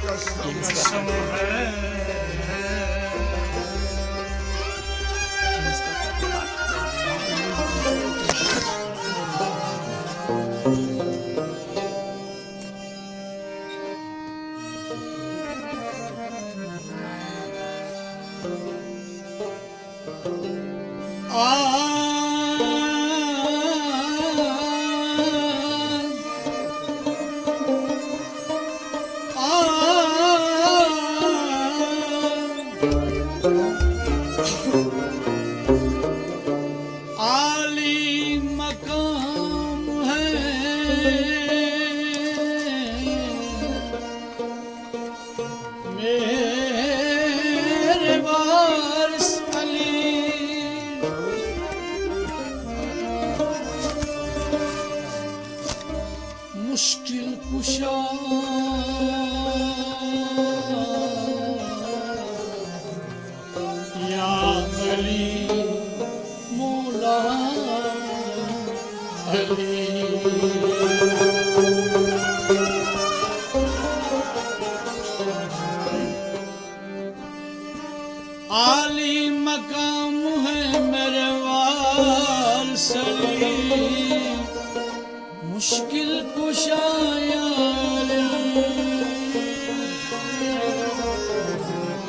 कसम है। मुश्किल कुशा या अली मौला अली। आली मकाम है मेरे वारिस अली, मुश्किल कुशाया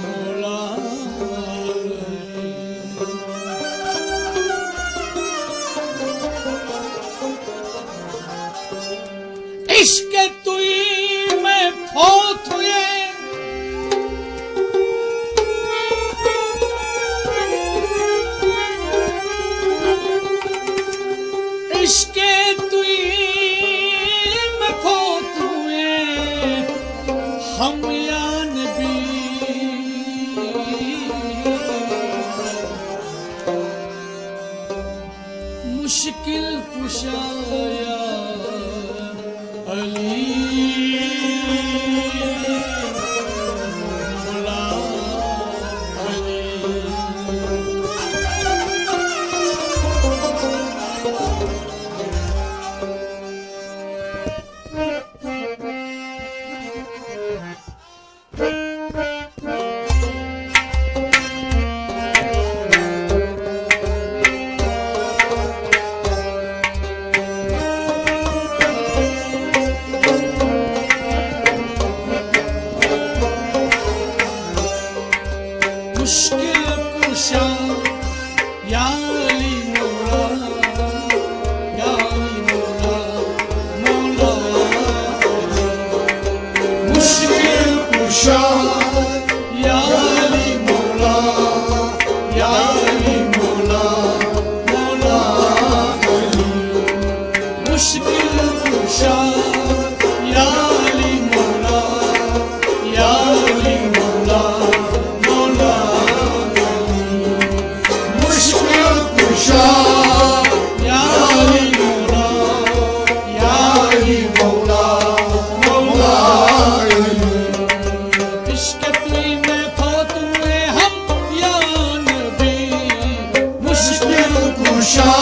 मौला। इश्क तुई में फोत हुए, इश्क तुई में फोत हुए हम या नबी। मुश्किल कुशाया अली मौला अली। मुश्किल कुशा या अली मौला, या अली मौला मौला अली। मुश्किल कुशा या अली मौला, या अली मौला मौला अली। मुश्किल कुशा या अली मौला, या अली मौला मौला। मुश्किल कुशा या अली मौला, या अली मौला मौला अली। इश्क तुई में फोत हुए हम या नबी। मुश्किल कुशा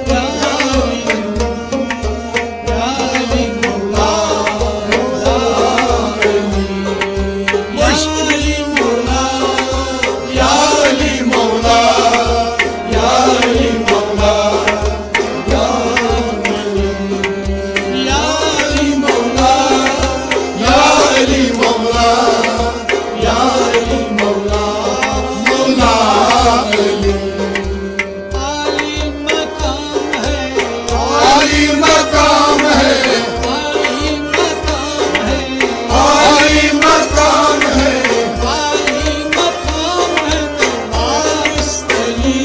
या अली, या अली मौला मौला अली। या अली मौला, या अली मौला, या अली मौला, या अली। या अली मौला, या अली मौला, या अली मौला मौला अली। आली मकाम है, आली मकाम है, आली मकाम है, आली मकाम है, आली मकाम है वारिस अली।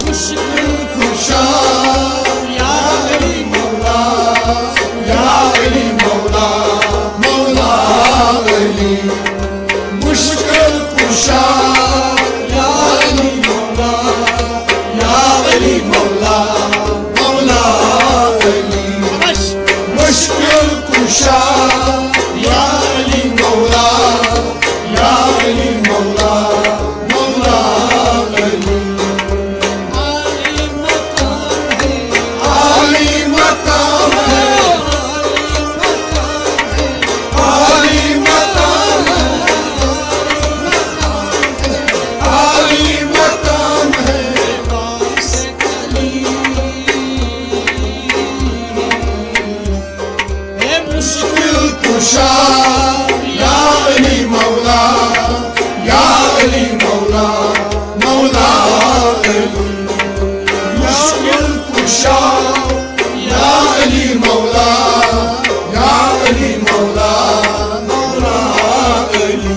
मुश्किल कुशा या अली मौला, या अली मौला मौला अली। मुश्किल कुशा या अली मौला, या अली मौला मौला अली। मुश्किल कुशा या अली मौला, या अली मौला मौला अली। आली मकाम है, आली मकाम है, आली मकाम है, आली कुशा या अली मौला या अली मौला मौला अली मुश्किल कुशा या अली मौला या अली मौला मौला अली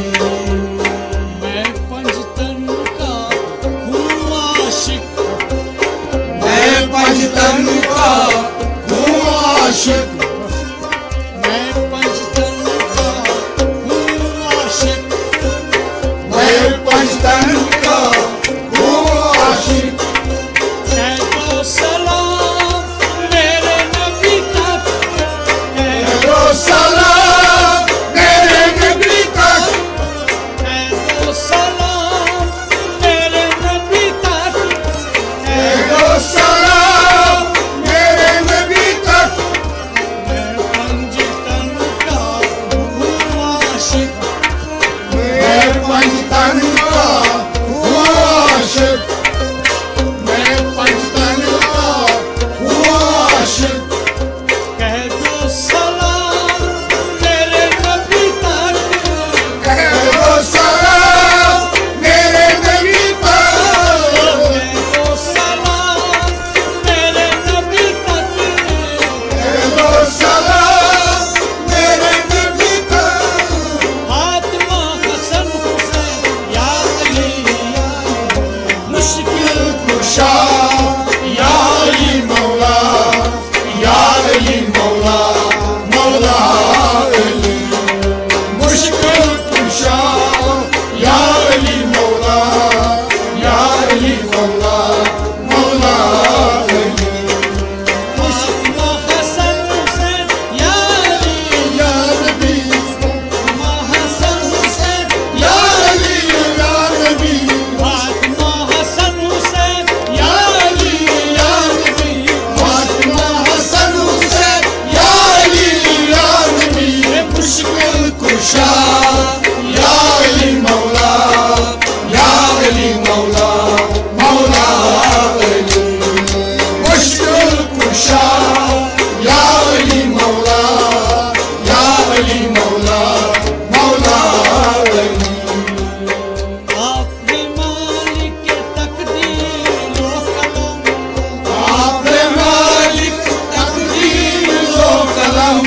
मैं पंचतन का हूँ आशिक मैं पंचतन का हूँ आशिक मैं पंचतन का हूँ आशिक मैं पंचतन का हूँ आशिक कह दो सलाम मेरे नबी तक कह दो सलाम मेरे नबी तक कह दो सलाम मेरे नबी तक दो सलाम मेरे नबी तक मैं पंचतन का हूँ आशिक मैं पंचतन का हूँ आशिक मैं पंचतन का हूँ आशिक कह दो सलाम मेरे नबी तक दो सलाम मेरे नबी तक कह दो सलाम मेरे नबी तक दो सलाम मेरे नबी तक फातिमा हसन हुसैन या अली मुश्किल कुशा या अली मौला या अली मौला मौला अली मुश्किल कुशा या अली मौला या अली मौला मौला अली फातिमा हसन हुसैन या अली या नबी फातिमा हसन हुसैन या अली या नबी फातिमा हसन हुसैन या अली या नबी फातिमा हसन हुसैन या अली या नबी मुश्किल कुशा या अली मौला या अली मौला मौला अली मुश्किल कुशा या अली मौला या अली मौला मौला अली आपने मालिक तकदीर लो कलम आपने मालिक तकदीर लो कलम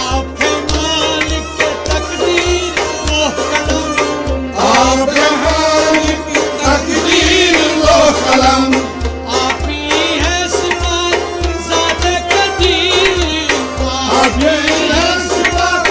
आपने मालिक तकदीर लो कलम आपने मालिक तकदीर लो कलम आप ही है सिफात ज़ात कदीर आपने सिफात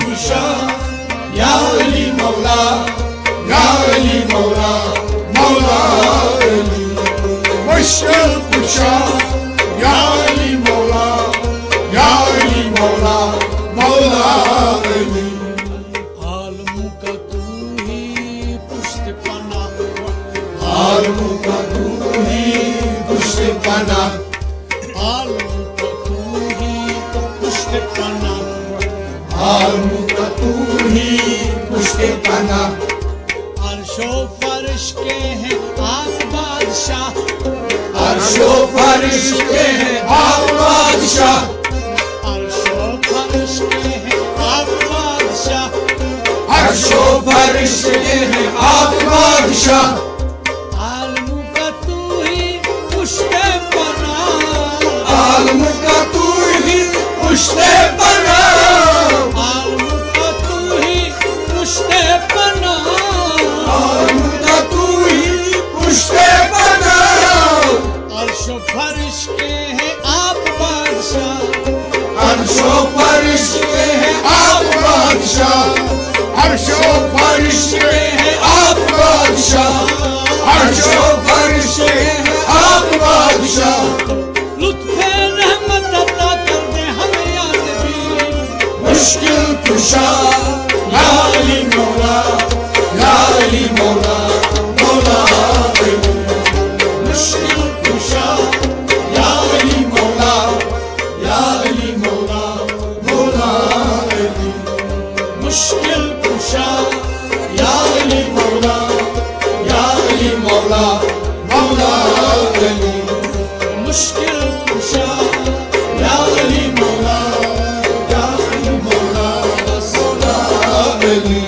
कुशा या अली मौला या अली मौला मौला अली मुश्किल कुशा या अली मौला या अली मौला मौला अली आलम का तू ही पुष्ट पना आलम का तू ही पुष्ट पना आलम का तू ही पुष्ट पना आलम का तू ही पुष्ट पना अर्शो फर्श के हैं आप बादशाह अर्शो फर्श के हैं आप बादशाह अर्शो फर्श के हैं आप बादशाह अर्शो फर्श के हैं आप बादशाह आलम का तू ही पुष्ट पना आलम का तू ही पुष्ट पना आलम का तू ही पुष्ट पना आलम का तू ही पुष्ट पना अर्शो फर्श के हैं आप बादशाह अर्शो फर्श के हैं आप बादशाह अर्शो फर्श के हैं आप बादशाह अर्शो फर्श के हैं आप बादशाह लुत्फ़े रहमत अता कर दे हमें या नबी मुश्किल कुशा या अली मौला या अली मौला मौला अली मुश्किल कुशा या अली मौला या अली मौला मौला अली मुश्किल कुशा या अली मौला या अली मौला मौला अली मुश्किल कुशा या अली मौला या अली मौला मौला अली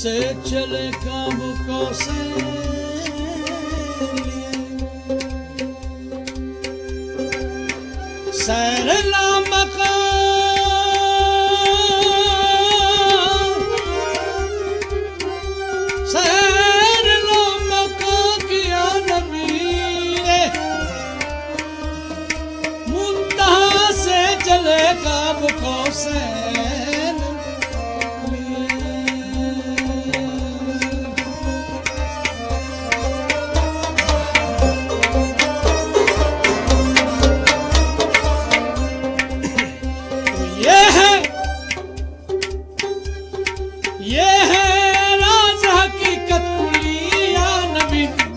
से चले काबू को से सैर लामका सैर लामका किया नबी ने मुंतहा से चले काबू को से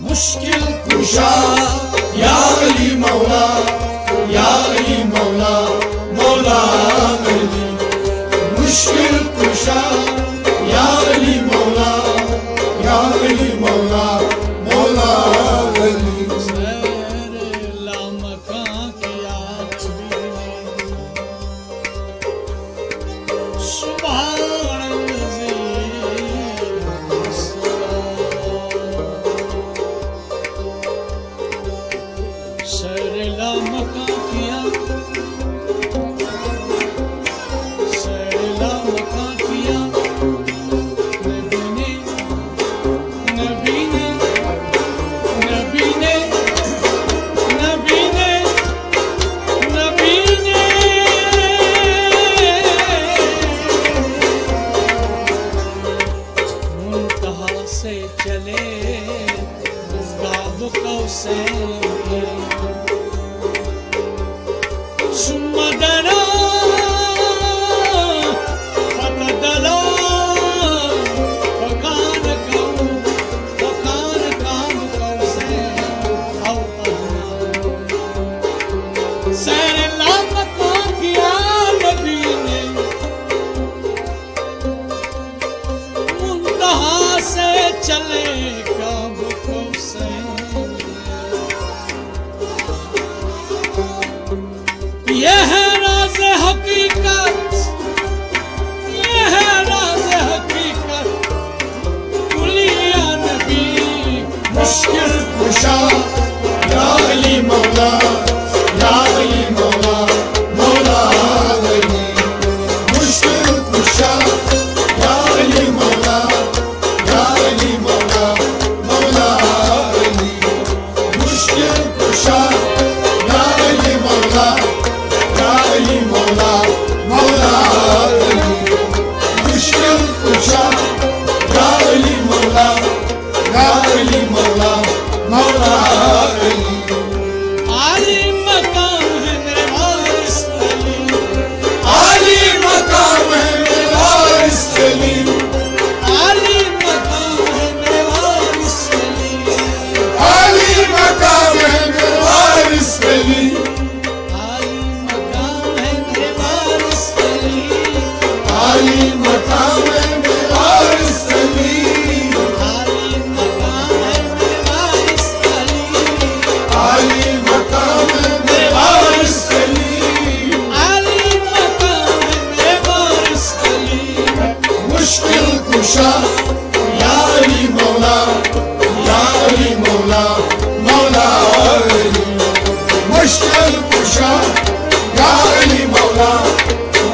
मुश्किल कुशा या अली मौला या अली मौला मौला अली मुश्किल कुशा या अली मौला या अली मौला मौला अली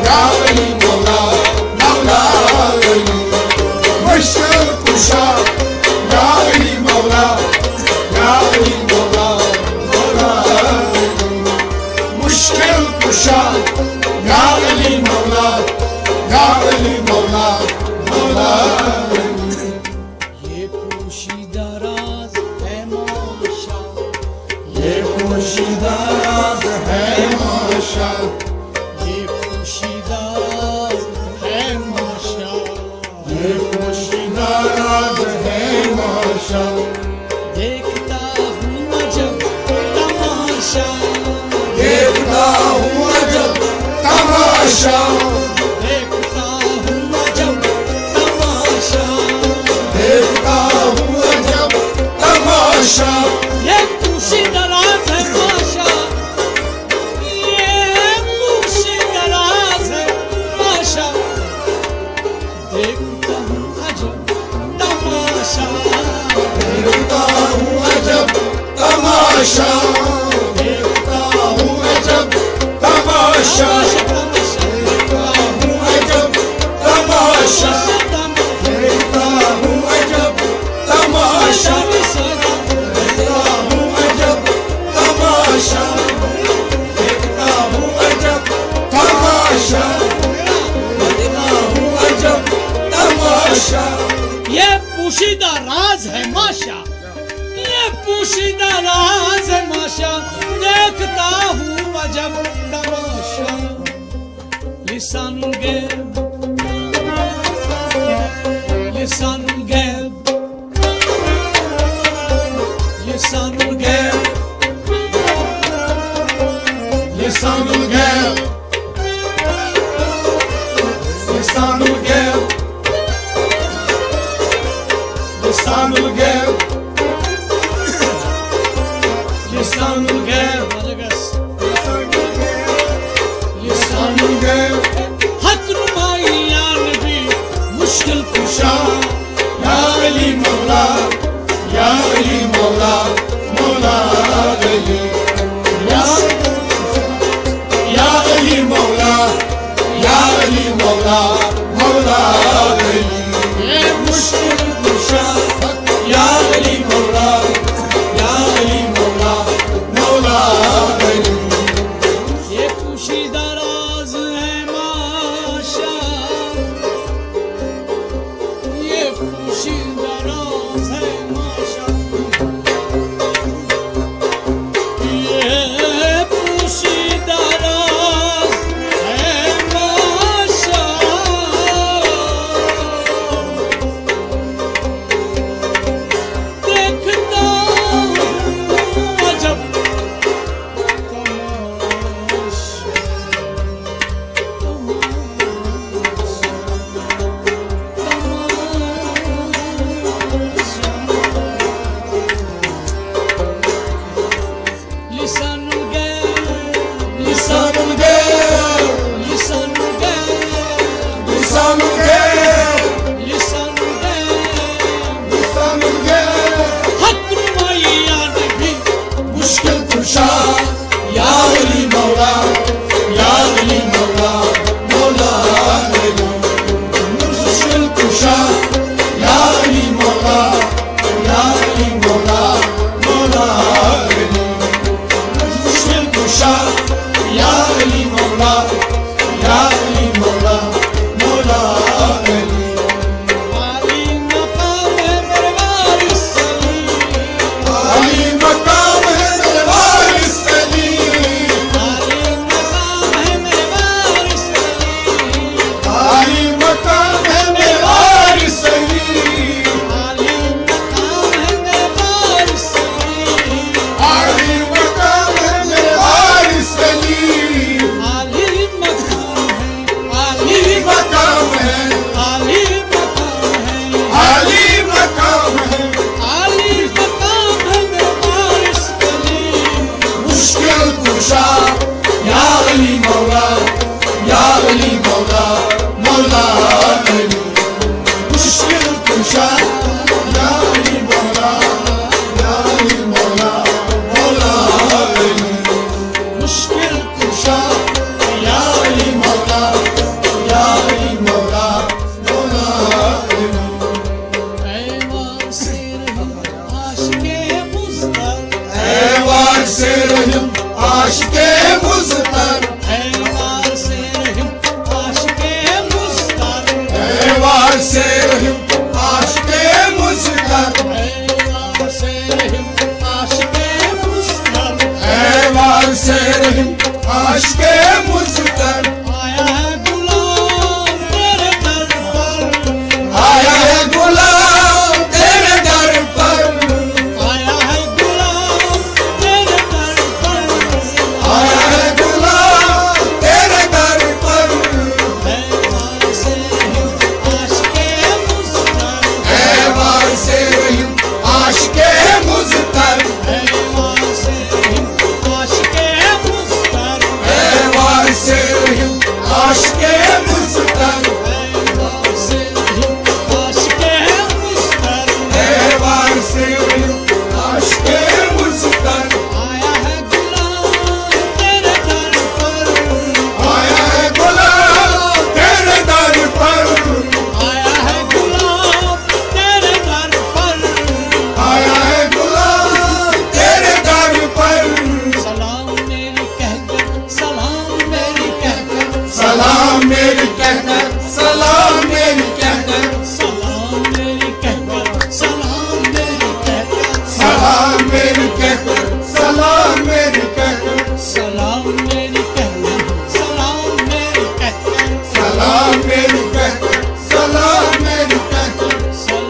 या अली मौला मौला अली मुश्किल कुशा या अली मौला या अली मौला मौला अली मुश्किल कुशा या अली मौला या अली मौला मौला अली ये पोशीदा राज है माशा, ये पोशीदा राज है माशा, ये पोशीदा राज है माशा, ये पोशीदा राज है माशा। देखता हूँ अजब तमाशा, देखता हूँ अजब तमाशा, देखता हूँ अजब तमाशा, देखता हूँ अजब तमाशा। ये पोशीदा राज है माशा, ये पोशीदा राज है माशा, देखता हूँ अजब तमाशा, देखता हूँ अजब तमाशा, देखता हूँ अजब तमाशा, देखता हूँ अजब तमाशा, देखता हूँ अजब तमाशा, देखता हूँ अजब तमाशा, देखता हूँ अजब तमाशा, देखता हूँ अजब तमाशा। ये पोशीदा राज है माशा, ये पोशीदा राज है माशा, देखता हूँ अजब तमाशा। लिसानुल गैब, लिसानुल गैब, लिसानुल गैब, लिसानुल गैब, लिसानुल गैब, लिसानुल गैब, लिसानुल गैब, लिसानुल गैब। हक नुमाई या नबी मुश्किल कुशा, या अली मौला या अली मौला मौला अली या अली मौला या अली मौला मौला अली ये मुश्किल कुशा या अली मौला या अली मौला मौला अली ये पोशीदा राज है माशा, ये पोशीदा राज है माशा, ये पोशीदा राज है माशा। देखता हूँ अजब लिसानुल गैब, लिसानुल गैब, लिसानुल गैब, लिसानुल गैब, लिसानुल गैब, लिसानुल गैब। हक नुमाई या नबी मुश्किल कुशा या अली मौला या अली मौला मौला अली मुश्किल कुशा या अली मौला या अली मौला मौला अली मुश्किल कुशा या अली मौला या अली मौला मौला अली आली मकाम है मेरे वारिस अली, अली मकाम है मेरे वारिस अली, आली मकाम है मेरे वारिस अली, आली मकाम है मेरे वारिस अली, आली मकाम है मेरे वारिस अली, आली मकाम है मेरे वारिस अली, आली मकाम है, आली मकाम है, आली मकाम है, आली मकाम है। आली मकाम है मेरे वारिस अली। मुश्किल कुशा या अली मौला या अली मौला मौला अली मुश्किल कुशा या अली मौला या अली मौला मौला अली मुश्किल कुशा या अली मौला से रहीम आशिक़े मुज़फ़्फ़र, से रहीम आशिक़े मुज़फ़्फ़र, से रहीम आशिक़े मुज़फ़्फ़र, आया है गुलाम तेरे दर पर, आया है गुलाम तेरे दर पर, आया है गुलाम तेरे दर पर, आया है गुलाम तेरे दर पर, से रहीम आशिक़े मुज़फ़्फ़र, से रहीम आशिक़े मुज़फ़्फ़र, से रहीम आशिक़े मुज़फ़्फ़र, से रहीम आशिक़े मुज़फ़्फ़र, से रहीम आशिक़े मुज़फ़्फ़र, से रहीम आशिक़े मुज़फ़्फ़र, आया है गुलाम तेरे दर पर, आया है गुलाम तेरे दर पर, आया है गुलाम तेरे दर पर, आया है गुलाम तेरे दर पर, सलाम मेरी कहकर, सलाम मेरी कहकर, सलाम मेरी कहकर, सलाम मेरी कहकर, सलाम मेरी कहकर, सलाम मेरी कहकर, सलाम मेरी कहकर, सलाम मेरी कहकर, सलाम मेरी कहकर, सलाम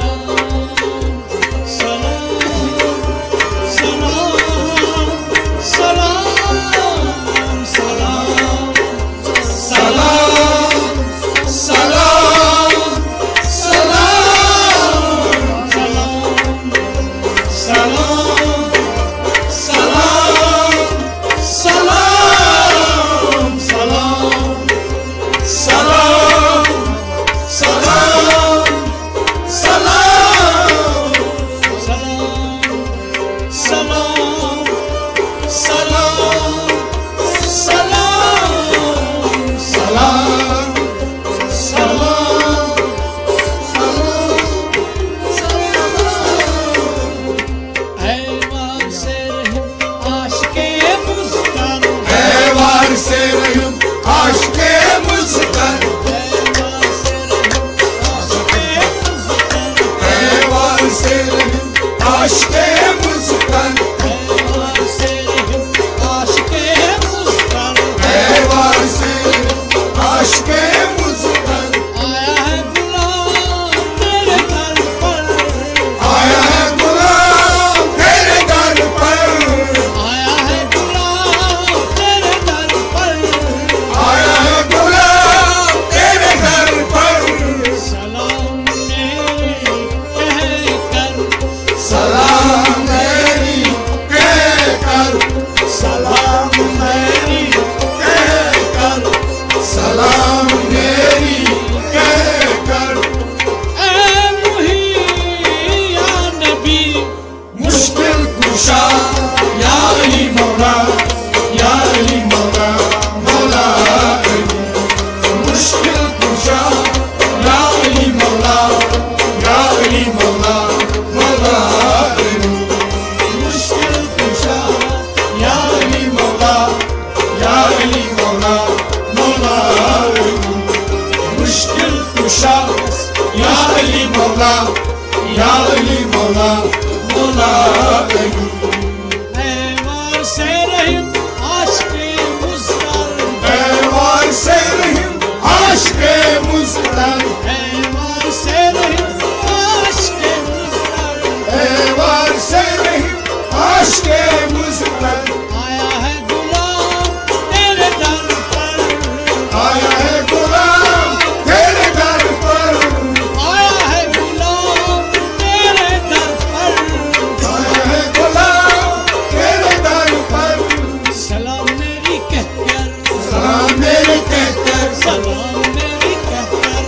मेरी कहकर, सलाम मेरी कहकर, सलाम मेरी कहकर,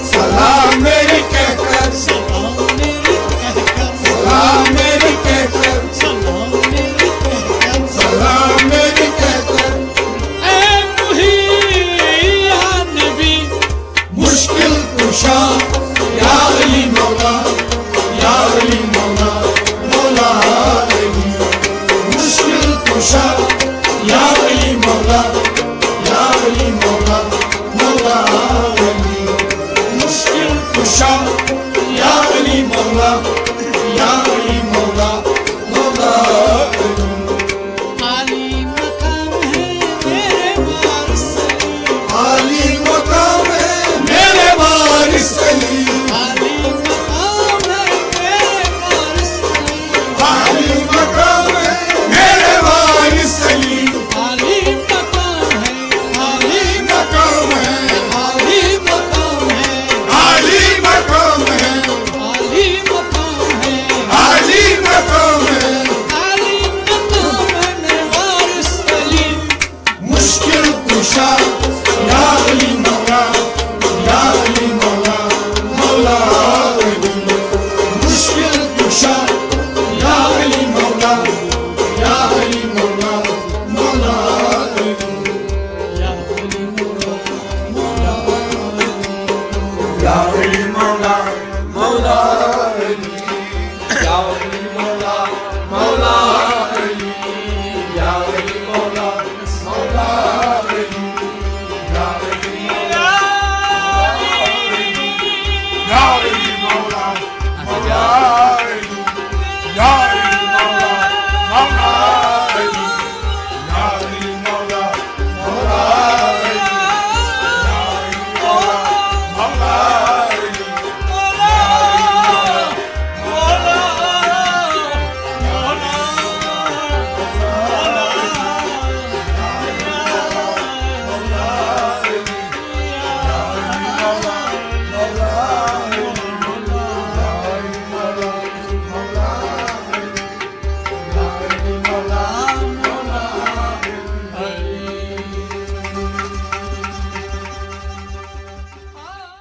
लाडली